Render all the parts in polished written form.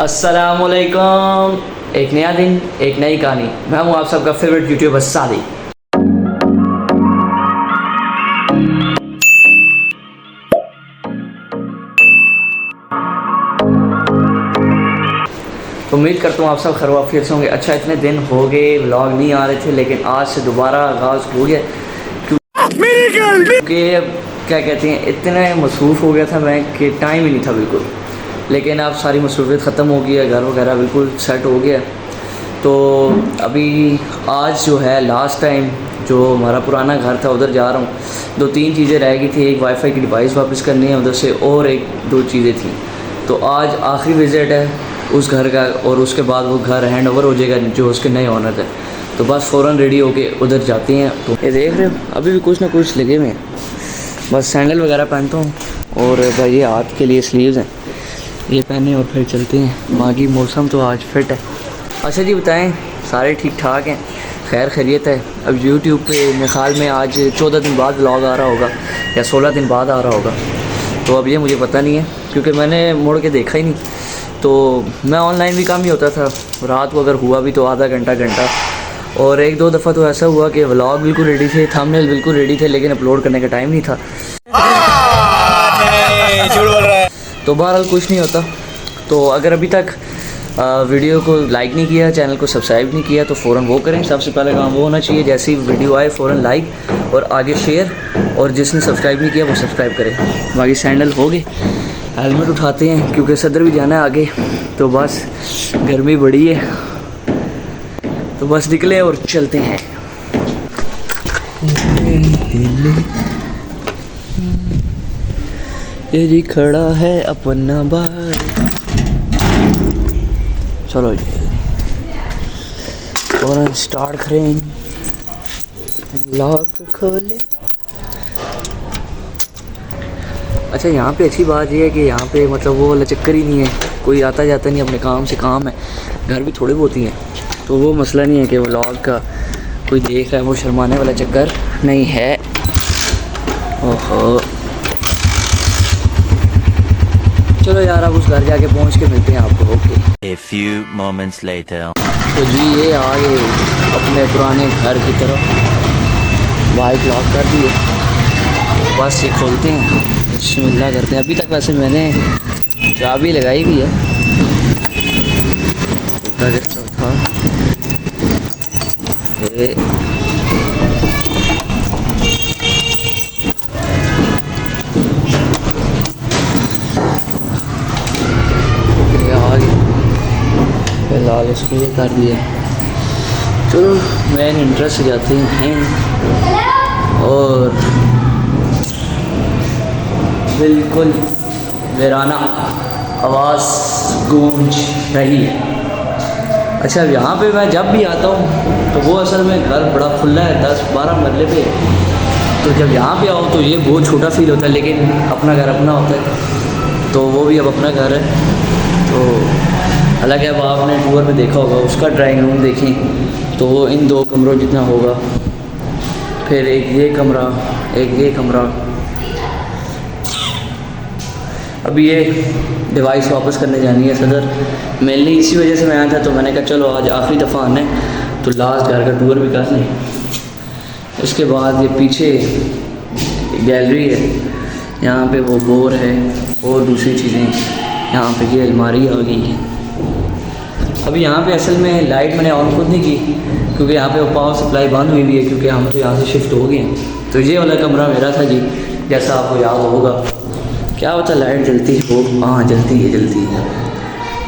अस्सलामुअलैकुम। एक नया दिन, एक नई कहानी। मैं हूँ आप सबका फेवरेट यूट्यूबर सादी। तो उम्मीद करता हूँ आप सब खैर वाफियत से होंगे। अच्छा, इतने दिन हो गए व्लॉग नहीं आ रहे थे, लेकिन आज से दोबारा आगाज़ हो गया क्योंकि क्या कहते हैं, इतने मसरूफ़ हो गया था मैं कि टाइम ही नहीं था बिल्कुल। लेकिन अब सारी मसरूफियत ख़त्म हो गई है, घर वगैरह बिल्कुल सेट हो गया। तो अभी आज जो है लास्ट टाइम जो हमारा पुराना घर था उधर जा रहा हूँ। 2-3 चीज़ें रह गई थी, एक वाईफाई की डिवाइस वापस करनी है उधर से, और 1-2 चीज़ें थी। तो आज आखिरी विज़िट है उस घर का, और उसके बाद वो घर हैंड ओवर हो जाएगा जो उसके नए ऑनर है। तो बस फ़ौरन रेडी होके उधर जाते हैं। तो ये देख रहे हो अभी भी कुछ ना कुछ लगे हुए हैं, बस सैंडल वगैरह पहनता हूँ, और भाई ये हाथ के लिए स्लीव्स हैं, ये पहने और फिर चलते हैं। बाकी मौसम तो आज फिट है। अच्छा जी, बताएं सारे ठीक ठाक हैं, खैर खैरियत है। अब यूट्यूब पे मेरे ख्याल में आज 14 दिन बाद व्लॉग आ रहा होगा या 16 दिन बाद आ रहा होगा। तो अब ये मुझे पता नहीं है क्योंकि मैंने मुड़ के देखा ही नहीं। तो मैं ऑनलाइन भी कम ही होता था, रात को अगर हुआ भी तो आधा घंटा, और 1-2 दफ़ा तो ऐसा हुआ कि व्लॉग बिल्कुल रेडी थे, थंबनेल बिल्कुल रेडी थे, लेकिन अपलोड करने का टाइम नहीं था। तो बहरहाल कुछ नहीं होता। तो अगर अभी तक वीडियो को लाइक नहीं किया, चैनल को सब्सक्राइब नहीं किया, तो फ़ौरन वो करें। सबसे पहले काम वो होना चाहिए, जैसी वीडियो आए फ़ौरन लाइक और आगे शेयर, और जिसने सब्सक्राइब नहीं किया वो सब्सक्राइब करे। बाकी सैंडल हो गए, हेलमेट उठाते हैं क्योंकि सदर भी जाना है आगे। तो बस गर्मी बड़ी है, तो बस निकले और चलते हैं। ये जी खड़ा है अपना भाई, चलो जी और स्टार्ट करें। लॉक खोले। अच्छा, यहाँ पे अच्छी बात यह है कि यहाँ पे मतलब वो वाला चक्कर ही नहीं है, कोई आता जाता नहीं, अपने काम से काम है। घर भी थोड़े बहुत ही हैं, तो वो मसला नहीं है कि व्लॉग का कोई देख रहा है, वो शर्माने वाला चक्कर नहीं है। ओहो, चलो यार, अब उस घर जाके पहुंच के मिलते हैं आपको। Okay. A few moments later. तो जी ये आ गए अपने पुराने घर की तरफ, बाइक लॉक कर दिए, बस ये खोलते हैं, बिस्मिल्लाह करते हैं। अभी तक वैसे मैंने चाबी लगाई भी है, था ये फिलहाल इसको ये कर दिया। चलो मेन इंटरेस्ट से जाते हैं, और बिल्कुल वीराना आवाज़ गूंज रही है। अच्छा, यहाँ पे मैं जब भी आता हूँ तो वो असल में घर बड़ा खुला है, 10-12 मरले पे। तो जब यहाँ पे आओ तो ये बहुत छोटा फील होता है, लेकिन अपना घर अपना होता है। तो वो भी अब अपना घर है। तो हालांकि अब आपने टूर में देखा होगा, उसका ड्राइंग रूम देखें तो वो इन 2 कमरों जितना होगा, फिर एक ये कमरा, एक ये कमरा। अभी ये डिवाइस वापस करने जानी है सदर, मेनली इसी वजह से मैं आया था। तो मैंने कहा चलो आज आखिरी दफ़ा आना है तो लास्ट घर का टूर भी कर लें। उसके बाद ये पीछे गैलरी है, यहाँ पे वो बोर है और दूसरी चीज़ें। यहाँ पे ये अलमारी आ गई है। अभी यहाँ पे असल में लाइट मैंने ऑन खुद नहीं की क्योंकि यहाँ पे पावर सप्लाई बंद हुई है, क्योंकि हम तो यहाँ से शिफ्ट हो गए हैं। तो ये वाला कमरा मेरा था जी, जैसा आपको याद होगा। क्या होता लाइट जलती हो, हाँ जलती है,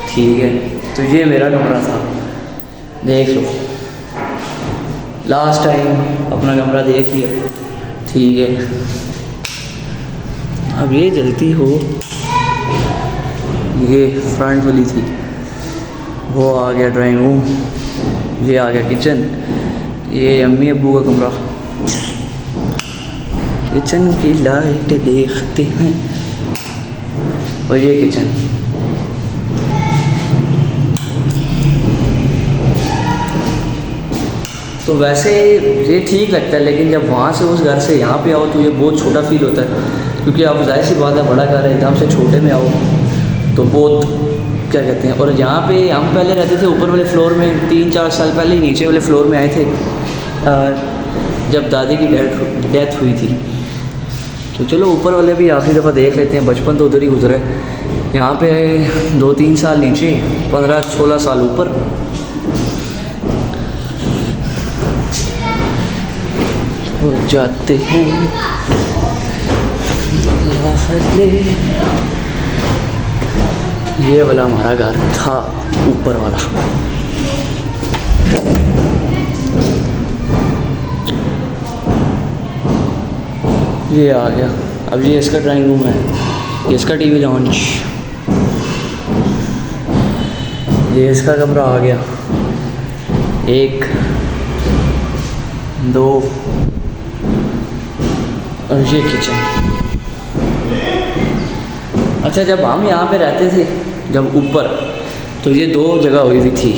ठीक है। तो ये मेरा कमरा था, देख लो, लास्ट टाइम अपना कमरा देख लिया, ठीक है। अब ये जलती हो, ये फ्रंट वाली थी, वो आ गया ड्राइंग रूम, ये आ गया किचन, ये अम्मी अब्बू का कमरा। किचन की लाइट देखते हैं, और ये किचन। तो वैसे ये ठीक लगता है, लेकिन जब वहाँ से उस घर से यहाँ पे आओ तो ये बहुत छोटा फील होता है, क्योंकि आप जाहिर सी बात है बड़ा घर है, एकदम से छोटे में आओ तो बहुत क्या कहते हैं, और यहाँ पे हम पहले रहते थे ऊपर वाले फ्लोर में, 3-4 साल पहले ही नीचे वाले फ्लोर में आए थे जब दादी की डेथ हुई थी। तो चलो ऊपर वाले भी आखिरी दफ़ा देख लेते हैं, बचपन तो उधर ही गुजरा है। यहाँ पे 2-3 साल नीचे, 15-16 साल ऊपर। हो जाते हैं ये वाला हमारा घर था, ऊपर वाला। ये आ गया, अब ये इसका ड्राइंग रूम है, ये इसका टीवी लॉन्च, ये इसका कमरा आ गया, 1 2 और ये किचन। अच्छा, जब हम यहाँ पे रहते थे, जब ऊपर, तो ये 2 जगह हुई हुई थी।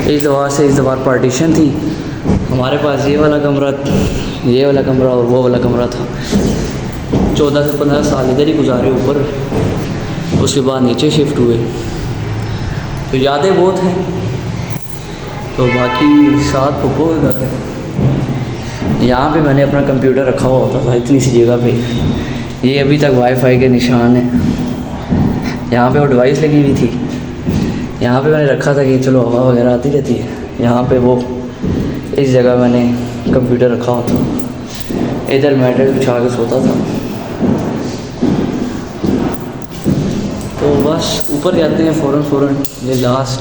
इस दीवार पार्टीशन थी हमारे पास, ये वाला कमरा और वो वाला कमरा था। 14 से 15 साल इधर ही गुजारे ऊपर, उसके बाद नीचे शिफ्ट हुए। तो यादें बहुत हैं। तो बाकी 7 फुप्पो के घर है। यहाँ पे मैंने अपना कंप्यूटर रखा हुआ होता था इतनी सी जगह पे। ये अभी तक वाईफाई के निशान है। यहाँ पे वो डिवाइस लगी हुई थी, यहाँ पे मैंने रखा था कि चलो हवा वगैरह आती रहती है। यहाँ पे वो इस जगह मैंने कंप्यूटर रखा होता, इधर मैटर बिछा के सोता था। तो बस ऊपर जाते हैं फ़ौरन। ये लास्ट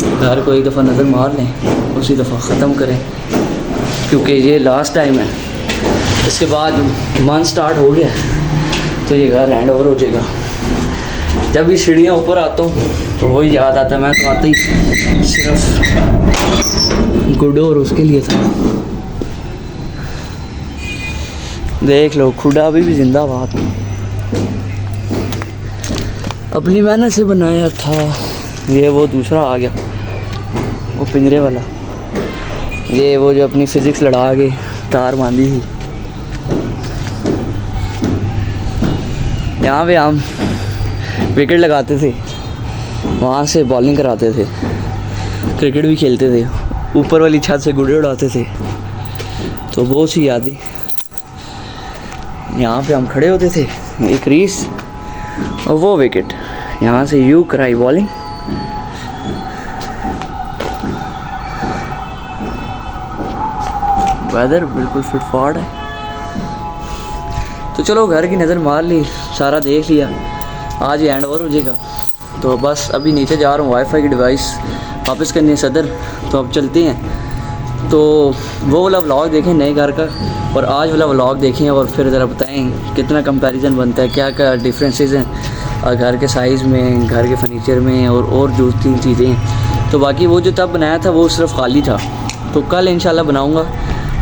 घर को एक दफ़ा नज़र मार लें, उसी दफ़ा ख़त्म करें, क्योंकि ये लास्ट टाइम है। इसके बाद मंथ स्टार्ट हो गया तो ये घर हैंड ओवर हो जाएगा। जब भी सीढ़ियाँ ऊपर आता हूँ तो वही याद आता है। मैं तो आते ही सिर्फ गुड्डो और उसके लिए था। देख लो, खुदा अभी भी जिंदाबाद, अपनी मेहनत से बनाया था। ये वो दूसरा आ गया, वो पिंजरे वाला। ये वो जो अपनी फिज़िक्स लड़ा के तार बांधी थी। यहाँ पे हम विकेट लगाते थे, वहाँ से बॉलिंग कराते थे, क्रिकेट भी खेलते थे, ऊपर वाली छत से गुड्डे उड़ाते थे। तो बहुत सी यादें। यहाँ पे हम खड़े होते थे, एक रीस और वो विकेट, यहाँ से यू कराई बॉलिंग। वेदर बिल्कुल फिट फाट है। तो चलो घर की नज़र मार ली, सारा देख लिया। आज हैंड ओवर हो जाएगा। तो बस अभी नीचे जा रहा हूँ वाईफाई की डिवाइस वापस करनी है सदर। तो अब चलते हैं। तो वो वाला व्लॉग देखें नए घर का, और आज वाला व्लॉग देखें, और फिर ज़रा बताएं कितना कंपैरिजन बनता है, क्या क्या डिफरेंसेस हैं घर के साइज़ में, घर के फर्नीचर में, और जो 3 चीज़ें हैं। तो बाकी वो जो तब बनाया था वो सिर्फ खाली था। तो कल इंशाल्लाह बनाऊँगा,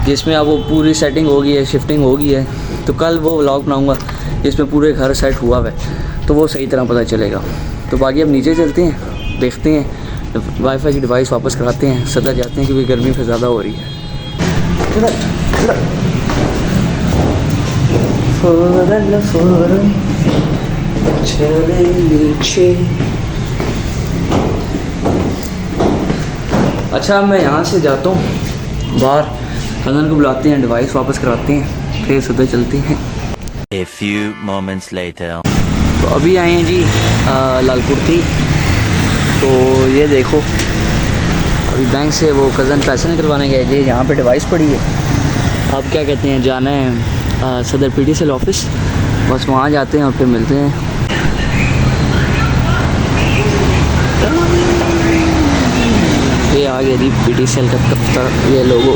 जिसमें अब वो पूरी सेटिंग होगी है, शिफ्टिंग होगी है। तो कल वो व्लॉग बनाऊँगा जिसमें पूरे घर सेट हुआ है, तो वो सही तरह पता चलेगा। तो बाकी अब नीचे चलते हैं, देखते हैं, वाईफाई की डिवाइस वापस कराते हैं, सदर जाते हैं, क्योंकि गर्मी फिर ज़्यादा हो रही है। चले नीचे। अच्छा, मैं यहाँ से जाता हूँ बाहर, हसन को बुलाते हैं, डिवाइस वापस कराते हैं, फिर सदर चलते हैं। A few moments later. तो अभी आए हैं जी लालपुर थी। तो ये देखो, अभी बैंक से वो कज़न पैसे निकलवाने गए जी। यहाँ पे डिवाइस पड़ी है। अब क्या कहते हैं, जाना है सदर PDCL ऑफिस। बस वहाँ जाते हैं और फिर मिलते हैं। ये आ गया जी PDCL का दफ्तर, ये लोगो।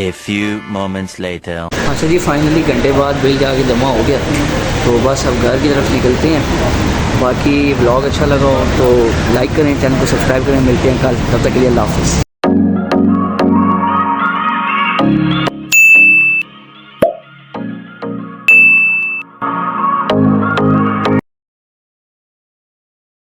A few moments later. अच्छा जी, फाइनली घंटे बाद बिल जाके जमा हो गया। तो बस अब घर की तरफ निकलते हैं। बाकी ब्लॉग अच्छा लगा हो तो लाइक करें, चैनल को सब्सक्राइब करें। मिलते हैं कल, तब तक के लिए अल्लाह हाफ़िज़।